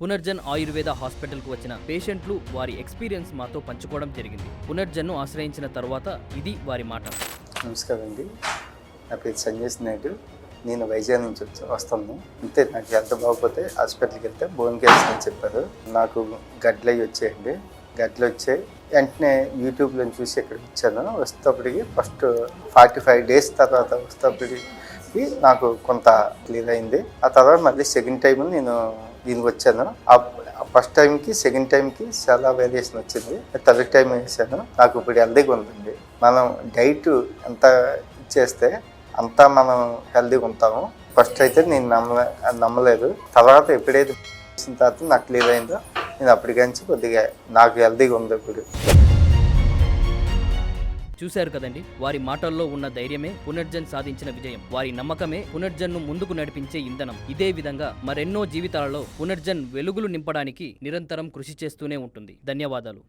పునర్జన్ ఆయుర్వేద హాస్పిటల్కు వచ్చిన పేషెంట్లు వారి ఎక్స్పీరియన్స్ మాతో పంచుకోవడం జరిగింది. పునర్జన్ను ఆశ్రయించిన తర్వాత ఇది వారి మాట. నమస్కారం అండి, నా పేరు సంజయ్ నాయుడు. నేను వైజాగ్ నుంచి వస్తాను. అంతే, నాకు హెల్త్ బాగోపోతే హాస్పిటల్కి వెళ్తే బోన్ క్యాన్సర్ అని చెప్పారు. నాకు గడ్డలు అవి వచ్చాయండి. గడ్డలు వచ్చాయి. వెంటనే యూట్యూబ్లో చూసి ఇక్కడ వచ్చాను. వస్తేప్పటికి ఫస్ట్ 45 days తర్వాత వస్తేప్పటికి నాకు కొంత క్లియర్ అయింది. ఆ తర్వాత మళ్ళీ సెకండ్ టైం నేను దీనికి వచ్చాను. ఫస్ట్ టైంకి సెకండ్ టైంకి చాలా వేరియేషన్ వచ్చింది. థర్డ్ టైం వేసాను. నాకు ఇప్పుడు హెల్దీగా ఉందండి. మనం డైట్ ఎంత ఇచ్చేస్తే అంతా మనం హెల్దీగా ఉంటాము. ఫస్ట్ అయితే నేను నమ్మలేదు. తర్వాత ఎప్పుడైతే వచ్చిన తర్వాత నాకు క్లియర్ అయిందో నేను అప్పటికంచి కొద్దిగా నాకు హెల్దీగా ఉంది ఇప్పుడు. చూశారు కదండి, వారి మాటల్లో ఉన్న ధైర్యమే పునర్జన్ సాధించిన విజయం. వారి నమ్మకమే పునర్జన్ను ముందుకు నడిపించే ఇంధనం. ఇదే విధంగా మరెన్నో జీవితాలలో పునర్జన్ వెలుగులు నింపడానికి నిరంతరం కృషి చేస్తూనే ఉంటుంది. ధన్యవాదాలు.